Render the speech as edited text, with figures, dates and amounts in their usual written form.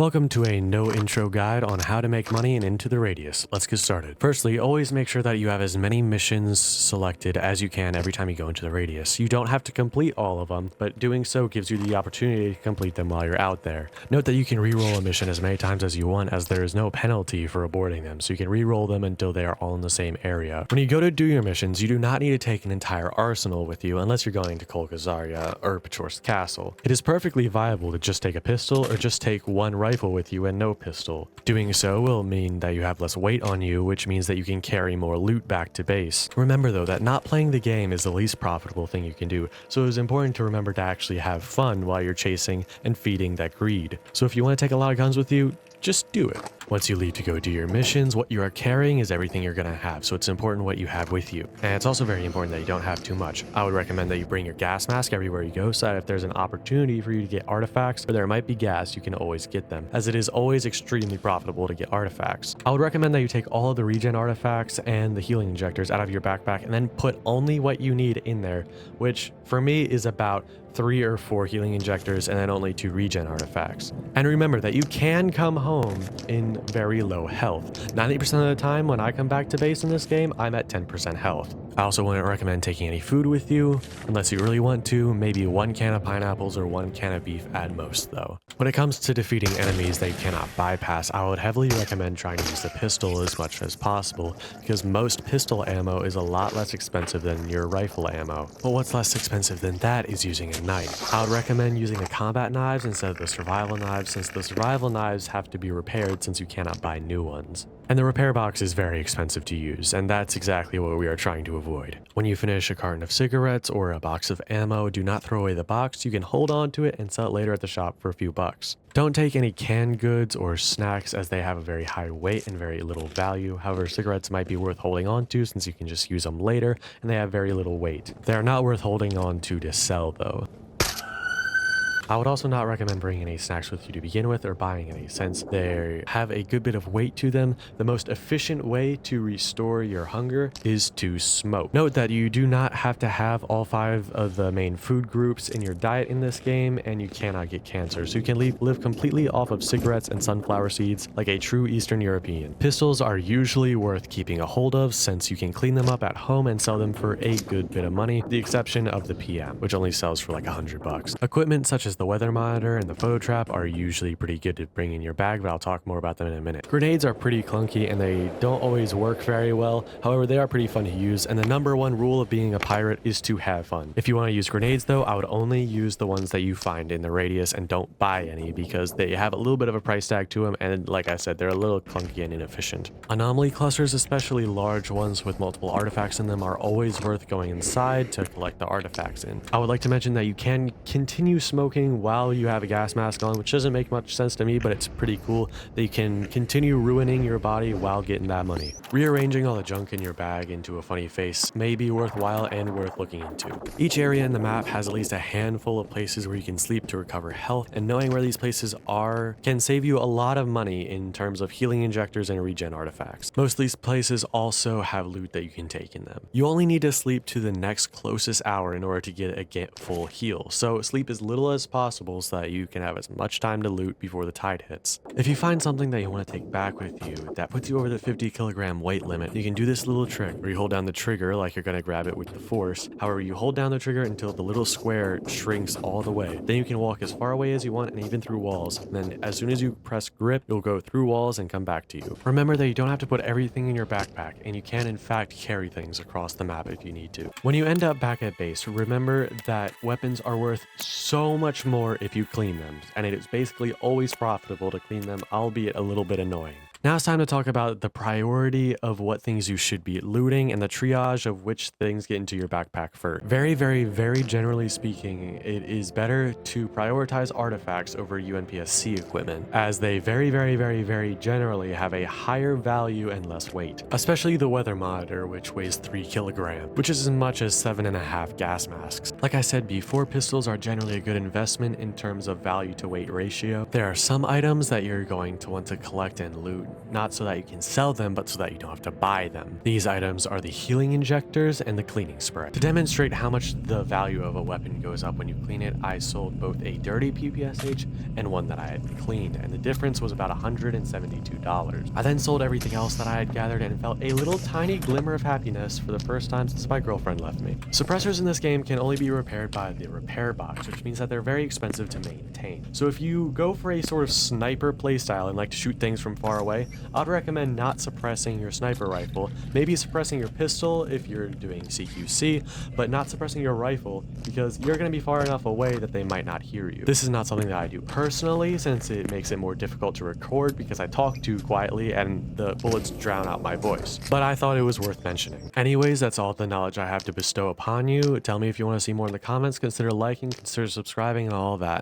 Welcome to a no intro guide on how to make money in Into the Radius. Let's get started. Firstly, always make sure that you have as many missions selected as you can every time you go into the Radius. You don't have to complete all of them, but doing so gives you the opportunity to complete them while you're out there. Note that you can re-roll a mission as many times as you want, as there is no penalty for aborting them, so you can re-roll them until they are all in the same area. When you go to do your missions, you do not need to take an entire arsenal with you unless you're going to Kolkazaria or Pachor's Castle. It is perfectly viable to just take a pistol or just take one rifle with you and no pistol. Doing so will mean that you have less weight on you, which means that you can carry more loot back to base. Remember though that not playing the game is the least profitable thing you can do, so it is important to remember to actually have fun while you're chasing and feeding that greed. So if you want to take a lot of guns with you, just do it. Once you leave to go do your missions, what you are carrying is everything you're gonna have, so it's important what you have with you. And it's also very important that you don't have too much. I would recommend that you bring your gas mask everywhere you go, so that if there's an opportunity for you to get artifacts, or there might be gas, you can always get them, as it is always extremely profitable to get artifacts. I would recommend that you take all of the regen artifacts and the healing injectors out of your backpack, and then put only what you need in there, which for me is about 3 or 4 healing injectors and then only 2 regen artifacts. And remember that you can come home in very low health. 90% of the time when I come back to base in this game, I'm at 10% health. I also wouldn't recommend taking any food with you, unless you really want to, maybe 1 can of pineapples or 1 can of beef at most though. When it comes to defeating enemies that you cannot bypass, I would heavily recommend trying to use the pistol as much as possible, because most pistol ammo is a lot less expensive than your rifle ammo. But what's less expensive than that is using a knife. I would recommend using the combat knives instead of the survival knives, since the survival knives have to be repaired since you cannot buy new ones. And the repair box is very expensive to use, and that's exactly what we are trying to avoid. When you finish a carton of cigarettes or a box of ammo, do not throw away the box. You can hold on to it and sell it later at the shop for a few bucks. Don't take any canned goods or snacks, as they have a very high weight and very little value. However, cigarettes might be worth holding on to since you can just use them later, and they have very little weight. They are not worth holding on to sell though. I would also not recommend bringing any snacks with you to begin with, or buying any, since they have a good bit of weight to them. The most efficient way to restore your hunger is to smoke. Note that you do not have to have all 5 of the main food groups in your diet in this game, and you cannot get cancer, so you can live completely off of cigarettes and sunflower seeds like a true Eastern European. Pistols are usually worth keeping a hold of, since you can clean them up at home and sell them for a good bit of money, with the exception of the PM, which only sells for like $100. Equipment such as the weather monitor and the photo trap are usually pretty good to bring in your bag, but I'll talk more about them in a minute. Grenades are pretty clunky and they don't always work very well. However, they are pretty fun to use, and the #1 rule of being a pirate is to have fun. If you want to use grenades though, I would only use the ones that you find in the Radius, and don't buy any because they have a little bit of a price tag to them, and like I said, they're a little clunky and inefficient. Anomaly clusters, especially large ones with multiple artifacts in them, are always worth going inside to collect the artifacts in. I would like to mention that you can continue smoking while you have a gas mask on, which doesn't make much sense to me, but it's pretty cool that you can continue ruining your body while getting that money. Rearranging all the junk in your bag into a funny face may be worthwhile and worth looking into. Each area in the map has at least a handful of places where you can sleep to recover health, and knowing where these places are can save you a lot of money in terms of healing injectors and regen artifacts. Most of these places also have loot that you can take in them. You only need to sleep to the next closest hour in order to get a full heal, so sleep as little as possible so that you can have as much time to loot before the tide hits. If you find something that you want to take back with you that puts you over the 50 kilogram weight limit, you can do this little trick where you hold down the trigger like you're going to grab it with the force. However, you hold down the trigger until the little square shrinks all the way. Then you can walk as far away as you want, and even through walls. And then as soon as you press grip, you'll go through walls and come back to you. Remember that you don't have to put everything in your backpack, and you can in fact carry things across the map if you need to. When you end up back at base, remember that weapons are worth so much more if you clean them, and it is basically always profitable to clean them, albeit a little bit annoying. Now it's time to talk about the priority of what things you should be looting and the triage of which things get into your backpack first. Very generally speaking, it is better to prioritize artifacts over UNPSC equipment, as they very generally have a higher value and less weight. Especially the weather monitor, which weighs 3 kilograms, which is as much as 7.5 gas masks. Like I said before, pistols are generally a good investment in terms of value to weight ratio. There are some items that you're going to want to collect and loot not so that you can sell them, but so that you don't have to buy them. These items are the healing injectors and the cleaning spray. To demonstrate how much the value of a weapon goes up when you clean it, I sold both a dirty PPSH and one that I had cleaned, and the difference was about $172. I then sold everything else that I had gathered and felt a little tiny glimmer of happiness for the first time since my girlfriend left me. Suppressors in this game can only be repaired by the repair box, which means that they're very expensive to maintain. So if you go for a sort of sniper playstyle and like to shoot things from far away, I'd recommend not suppressing your sniper rifle, maybe suppressing your pistol if you're doing CQC, but not suppressing your rifle because you're going to be far enough away that they might not hear you. This is not something that I do personally since it makes it more difficult to record because I talk too quietly and the bullets drown out my voice, but I thought it was worth mentioning. Anyways, that's all the knowledge I have to bestow upon you. Tell me if you want to see more in the comments, consider liking, consider subscribing, and all that.